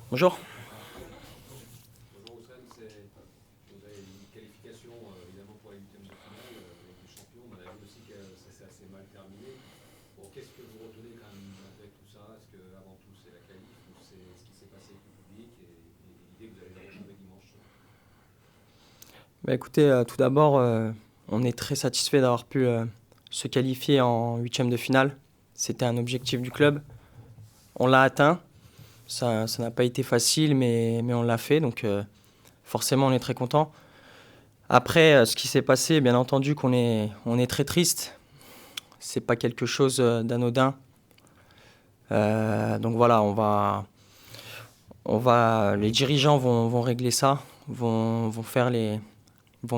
Bonjour. Bonjour Oussem, vous avez une qualification évidemment pour la huitième de finale avec des champions, mais on a vu aussi que ça s'est assez mal terminé. Bon, qu'est-ce que vous retenez quand même avec tout ça? Est-ce que avant tout c'est la qualif ou c'est ce qui s'est passé avec le public et l'idée que vous allez le retrouver dimanche? Bah, écoutez, tout d'abord, on est très satisfait d'avoir pu se qualifier en huitième de finale. C'était un objectif du club. On l'a atteint. Ça n'a pas été facile, mais on l'a fait. Donc forcément, on est très content. Après, ce qui s'est passé, bien entendu on est très triste. C'est pas quelque chose d'anodin. Donc voilà, les dirigeants vont régler ça, vont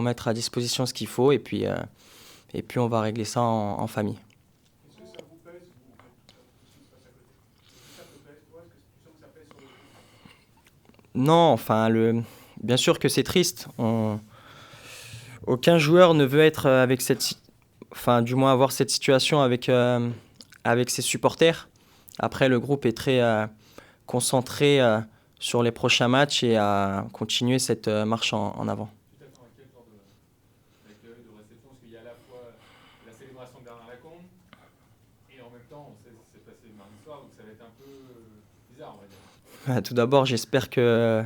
mettre à disposition ce qu'il faut et puis on va régler ça en famille. Est-ce que ça vous pèse, vous, en fait, tout ce qui se passe à côté? Est-ce que ça te pèse, toi? Est-ce que tu sens que ça pèse sur le groupe? Non, enfin, bien sûr que c'est triste. Aucun joueur ne veut être avec enfin, du moins avoir cette situation avec ses supporters. Après, le groupe est très concentré sur les prochains matchs et à continuer cette marche en avant. Tu t'attends à quel genre d'accueil, de réception? Parce qu'il y a à la fois la célébration de Bernard Lacombe et en même temps, on sait ce qui s'est passé mardi soir, donc ça va être un peu bizarre, on va dire. Tout d'abord, j'espère que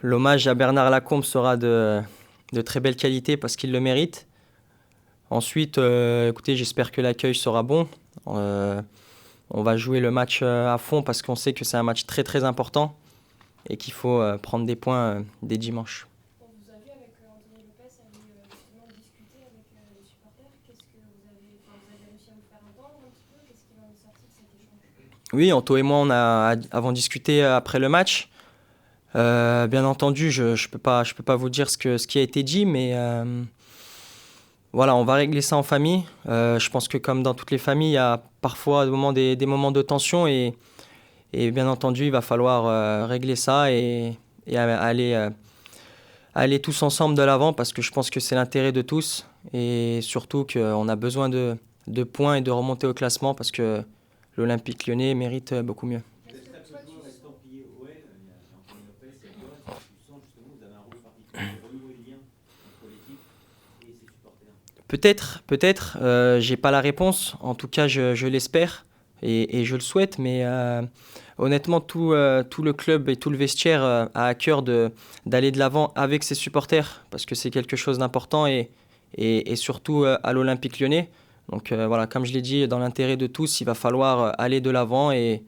l'hommage à Bernard Lacombe sera de très belle qualité parce qu'il le mérite. Ensuite, écoutez, j'espère que l'accueil sera bon. Euh, on va jouer le match à fond parce qu'on sait que c'est un match très très important et qu'il faut prendre des points dès dimanche. On vous a vu avec Anthony Lopez aller justement discuter avec les supporters. Qu'est-ce que vous avez réussi à vous faire entendre un petit peu? Qu'est-ce qui en est sorti de cet échange? Oui, Anto et moi, avons discuté après le match. Bien entendu, je peux pas vous dire ce qui a été dit, mais voilà, on va régler ça en famille. Je pense que comme dans toutes les familles, il y a parfois des moments de tension et bien entendu, il va falloir régler ça et aller tous ensemble de l'avant parce que je pense que c'est l'intérêt de tous et surtout qu'on a besoin de points et de remonter au classement parce que l'Olympique Lyonnais mérite beaucoup mieux. Est-ce que toi, tu sens... Estampillé OL, il y a Anthony Lopez, il y a Johan, est-ce que tu sens justement que vous avez un rôle particulier de renouer le lien entre l'équipe et ses supporters? Peut-être, j'ai pas la réponse. En tout cas, je l'espère et je le souhaite. Mais honnêtement, tout le club et tout le vestiaire a à cœur d'aller de l'avant avec ses supporters parce que c'est quelque chose d'important et surtout à l'Olympique Lyonnais. Donc voilà, comme je l'ai dit, dans l'intérêt de tous, il va falloir aller de l'avant et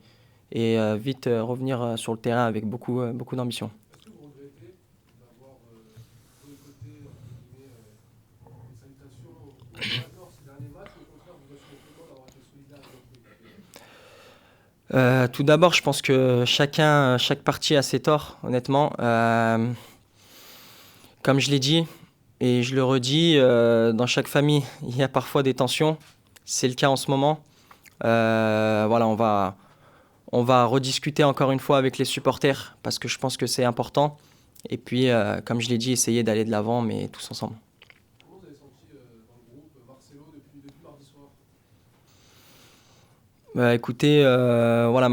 vite revenir sur le terrain avec beaucoup d'ambition. Est-ce que vous regrettez d'avoir boycotté, entre guillemets, les salutations aux joueurs ces derniers matchs, ou au contraire, vous assumez pleinement d'avoir été solidaire avec votre coéquipier? Tout d'abord, je pense que chaque partie a ses torts, honnêtement. Comme je l'ai dit et je le redis, dans chaque famille, il y a parfois des tensions. C'est le cas en ce moment. Voilà, on va rediscuter encore une fois avec les supporters parce que je pense que c'est important. Et puis, comme je l'ai dit, essayer d'aller de l'avant, mais tous ensemble. Comment vous avez senti dans le groupe Marcelo depuis mardi soir? Écoutez, voilà,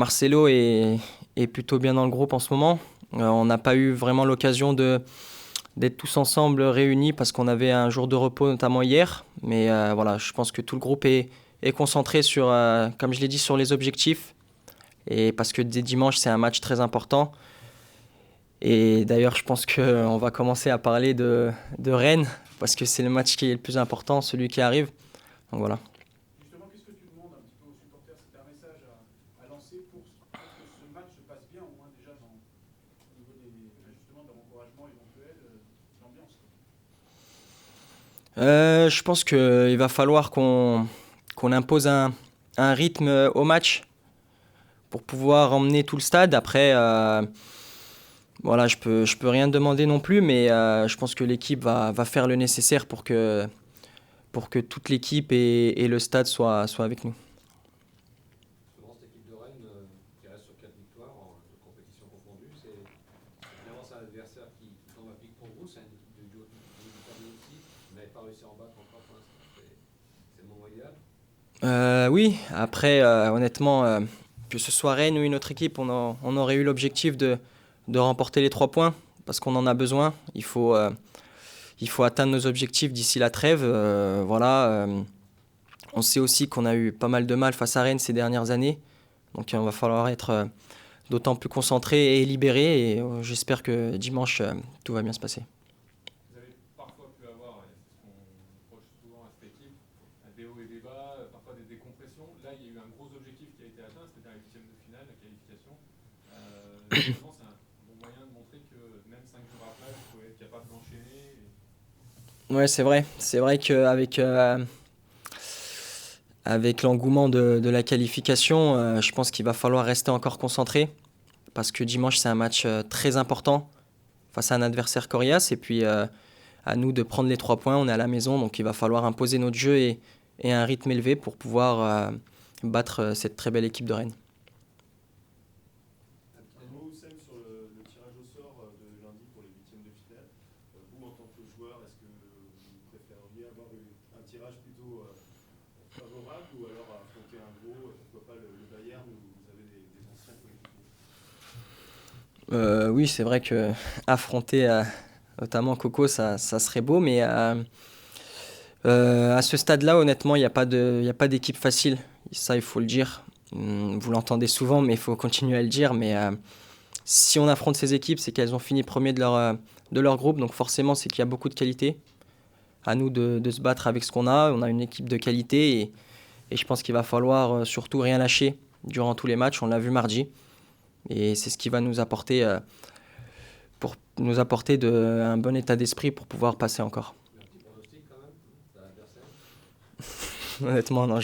est plutôt bien dans le groupe en ce moment. On n'a pas eu vraiment l'occasion d'être tous ensemble réunis parce qu'on avait un jour de repos notamment hier. Mais voilà, je pense que tout le groupe est concentré sur, comme je l'ai dit, sur les objectifs. Et parce que dès dimanche, c'est un match très important. Et d'ailleurs, je pense qu'on va commencer à parler de Rennes parce que c'est le match qui est le plus important, celui qui arrive. Donc voilà. Justement, qu'est-ce que tu demandes un petit peu aux supporters? C'était un message à lancer pour que ce match se passe bien, au moins déjà au niveau justement de l'encouragement éventuel, de l'ambiance, quoi. Je pense qu'il va falloir qu'on impose un rythme au match pour pouvoir emmener tout le stade. Après, voilà, je peux rien demander non plus, mais je pense que l'équipe va faire le nécessaire pour que toute l'équipe et le stade soient avec nous. Souvent, cette équipe de Rennes qui reste sur 4 victoires en toute compétition confondue, finalement c'est un adversaire qui tombe à pic pour vous. C'est une équipe du haut du panier aussi. Vous n'avez pas réussi à en battre encore pour l'instant. C'est le moment idéal. Oui, après, honnêtement, que ce soit Rennes ou une autre équipe, on aurait eu l'objectif de remporter les 3 points parce qu'on en a besoin. Il faut atteindre nos objectifs d'ici la trêve. On sait aussi qu'on a eu pas mal de mal face à Rennes ces dernières années. Donc il va falloir être d'autant plus concentré et libéré. Et j'espère que dimanche, tout va bien se passer. Vous avez parfois pu avoir, et c'est ce qu'on reproche souvent à cette équipe, des hauts et des bas, parfois des décompressions. Là, il y a eu un gros objectif qui a été atteint, c'était la 8e de finale, la qualification. Justement, c'est un bon moyen de montrer que même 5 jours après, vous pouvez être capable d'enchaîner. Ouais, c'est vrai. C'est vrai qu'avec avec l'engouement de la qualification, je pense qu'il va falloir rester encore concentré parce que dimanche, c'est un match très important face à un adversaire coriace. Et puis, à nous de prendre les 3 points. On est à la maison, donc il va falloir imposer notre jeu et un rythme élevé pour pouvoir battre cette très belle équipe de Rennes. Un mot, Oussem, sur le tirage au sort de lundi pour les 8e de finale. Vous, en tant que joueur, est-ce que vous préféreriez avoir un tirage plutôt favorable ou alors affronter un gros, pourquoi pas le Bayern où vous avez des anciens coéquipiers? Oui, c'est vrai que affronter notamment Coco, ça serait beau, mais à ce stade-là, honnêtement, il n'y a pas d'équipe facile. Ça, il faut le dire. Vous l'entendez souvent, mais il faut continuer à le dire. Mais si on affronte ces équipes, c'est qu'elles ont fini premier de leur groupe. Donc forcément, c'est qu'il y a beaucoup de qualité. À nous de se battre avec ce qu'on a. On a une équipe de qualité et je pense qu'il va falloir surtout rien lâcher durant tous les matchs. On l'a vu mardi. Et c'est ce qui va nous apporter, un bon état d'esprit pour pouvoir passer encore. Un petit pronostic quand même, ça l'adversaire. Honnêtement, non,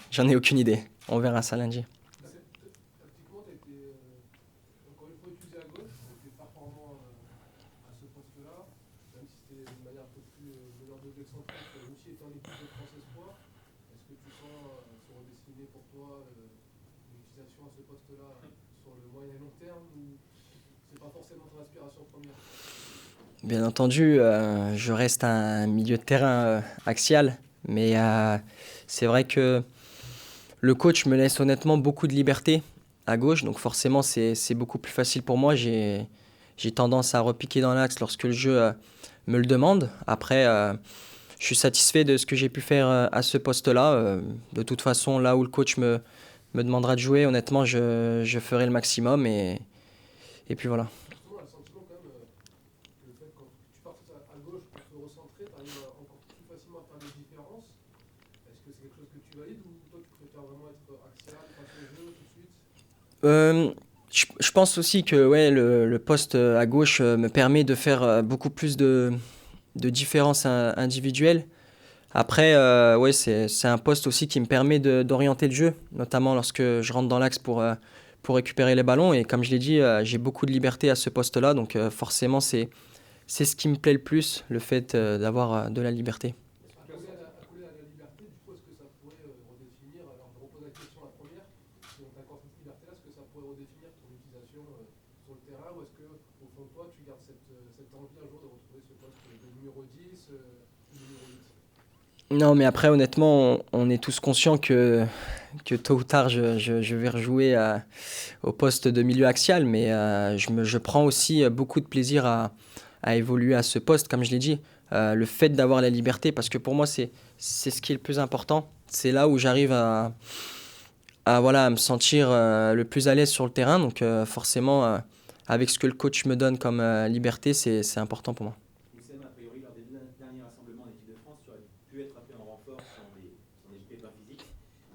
j'en ai aucune idée. On verra ça lundi. Tactiquement, tu as été encore une fois utilisé à gauche, tu as été performant à ce poste-là, même si c'était d'une manière un peu plus meneur de excentrique, tu as aussi été en équipe de France Espoir. Est-ce que tu sens se redessiner pour toi l'utilisation à ce poste-là sur le moyen et long terme ou c'est pas forcément ton aspiration première? Bien entendu, je reste un milieu de terrain axial, mais c'est vrai que le coach me laisse honnêtement beaucoup de liberté à gauche, donc forcément c'est beaucoup plus facile pour moi. J'ai tendance à repiquer dans l'axe lorsque le jeu me le demande. Après, je suis satisfait de ce que j'ai pu faire à ce poste-là. De toute façon, là où le coach me demandera de jouer, honnêtement, je ferai le maximum et puis voilà. On a le sentiment quand même que le fait que quand tu partes à gauche pour te recentrer, tu arrives encore plus facilement à faire des différences. Est-ce que c'est quelque chose que tu valides ou toi tu préfères vraiment être axial, passer au jeu tout de suite? Je pense aussi que ouais, le poste à gauche me permet de faire beaucoup plus de différences individuelles. Après, ouais, c'est un poste aussi qui me permet d'orienter le jeu, notamment lorsque je rentre dans l'axe pour récupérer les ballons. Et comme je l'ai dit, j'ai beaucoup de liberté à ce poste-là. Donc forcément, c'est ce qui me plaît le plus, le fait d'avoir de la liberté. Accoler à la liberté, du coup, est-ce que ça pourrait redéfinir, alors je repose la question la première, si on t'accorde cette liberté-là, est-ce que ça pourrait redéfinir ton utilisation sur le terrain ou est-ce que au fond de toi tu gardes cette envie un jour de retrouver ce poste de numéro 10 ou numéro 8? Non, mais après, honnêtement, on est tous conscients que tôt ou tard, je vais rejouer au poste de milieu axial, mais je prends aussi beaucoup de plaisir à évoluer à ce poste, comme je l'ai dit. Le fait d'avoir la liberté, parce que pour moi, c'est ce qui est le plus important. C'est là où j'arrive voilà, à me sentir le plus à l'aise sur le terrain. Donc forcément, avec ce que le coach me donne comme liberté, c'est important pour moi. Oussem, a priori, lors des deux derniers rassemblements en équipe de France, tu aurais pu être appelé en renfort sans des pépins physiques.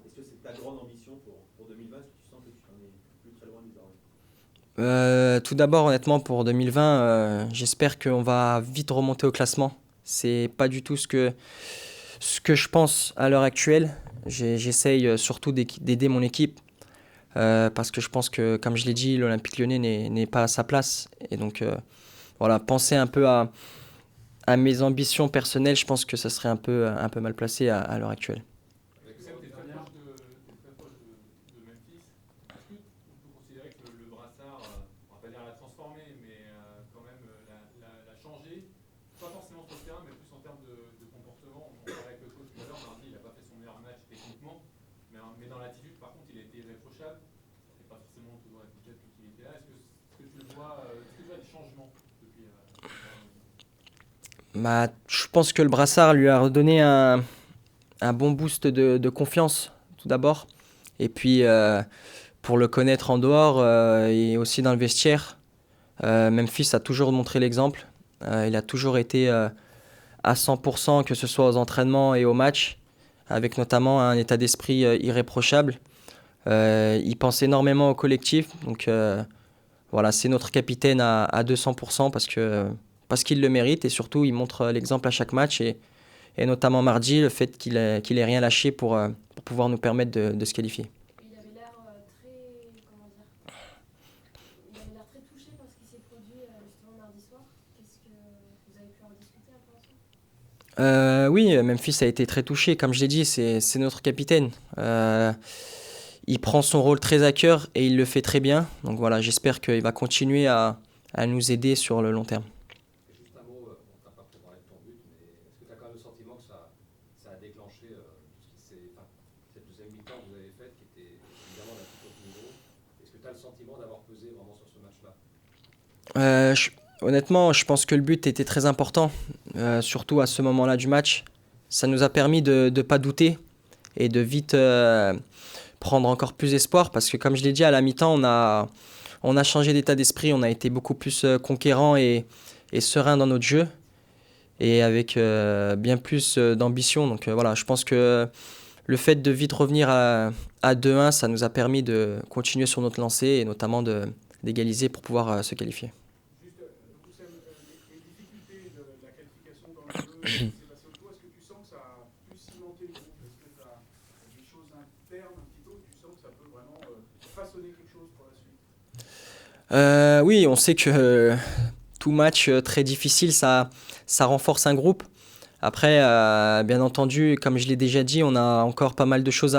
Est-ce que c'est ta grande ambition pour 2020? Est-ce que tu sens que tu en es plus très loin désormais? Tout d'abord, honnêtement, pour 2020, j'espère qu'on va vite remonter au classement. C'est pas du tout ce que je pense à l'heure actuelle. J'essaye surtout d'aider mon équipe parce que je pense que, comme je l'ai dit, l'Olympique Lyonnais n'est pas à sa place. Et donc, voilà, penser un peu à mes ambitions personnelles, je pense que ça serait un peu mal placé à l'heure actuelle. Oussem, tu es très proche de Memphis. Est-ce que on peut considérer que le brassard, on va pas dire l'a transformé, mais quand même l'a changé, pas forcément sur le terrain, mais plus en termes de comportement? On parlait avec le coach tout à l'heure, mardi, il n'a pas fait son meilleur match techniquement, mais dans l'attitude, par contre, il a été irréprochable. Ça fait Je pense que le brassard lui a redonné un bon boost de confiance, tout d'abord. Et puis, pour le connaître en dehors et aussi dans le vestiaire, Memphis a toujours montré l'exemple. Il a toujours été à 100%, que ce soit aux entraînements et aux matchs, avec notamment un état d'esprit irréprochable. Il pense énormément au collectif, donc voilà, c'est notre capitaine à 200% parce qu'il le mérite et surtout il montre l'exemple à chaque match et notamment mardi, le fait qu'il ait rien lâché pour pouvoir nous permettre de se qualifier. Il avait l'air comment dire, il avait l'air très touché par ce qui s'est produit justement mardi soir. Qu'est-ce que vous avez pu en discuter un peu ensemble? Oui, Memphis a été très touché, comme je l'ai dit, c'est notre capitaine. Il prend son rôle très à cœur et il le fait très bien. Donc voilà, j'espère qu'il va continuer à nous aider sur le long terme. Et juste un mot, on t'a pas parlé de ton but, mais est-ce que tu as quand même le sentiment que ça a déclenché tout ce qui s'est, enfin, cette deuxième mi-temps que vous avez faite, qui était évidemment d'un tout autre niveau. Est-ce que tu as le sentiment d'avoir pesé vraiment sur ce match-là? Honnêtement, je pense que le but était très important, surtout à ce moment-là du match. Ça nous a permis de ne pas douter et de vite prendre encore plus espoir parce que, comme je l'ai dit, à la mi-temps, on a changé d'état d'esprit, on a été beaucoup plus conquérant et serein dans notre jeu et avec bien plus d'ambition. Donc voilà, je pense que le fait de vite revenir à 2-1, ça nous a permis de continuer sur notre lancée et notamment d'égaliser pour pouvoir se qualifier. Juste, Oussem, les difficultés de la qualification dans le jeu, c'est passé au tour. Est-ce que tu sens que ça a plus cimenté le groupe? Est-ce que tu as des choses internes un petit peu où tu sens que ça peut vraiment façonner quelque chose pour la suite? Oui, on sait que tout match très difficile, ça renforce un groupe. Après, bien entendu, comme je l'ai déjà dit, on a encore pas mal de choses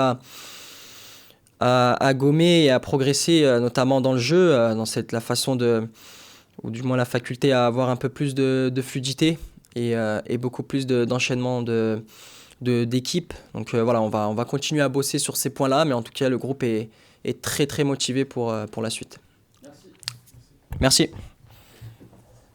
à gommer et à progresser, notamment dans le jeu, dans la façon ou du moins la faculté à avoir un peu plus de fluidité et beaucoup plus d'enchaînement d'équipe. Donc voilà, on va continuer à bosser sur ces points-là, mais en tout cas, le groupe est très très motivé pour la suite. Merci. Merci.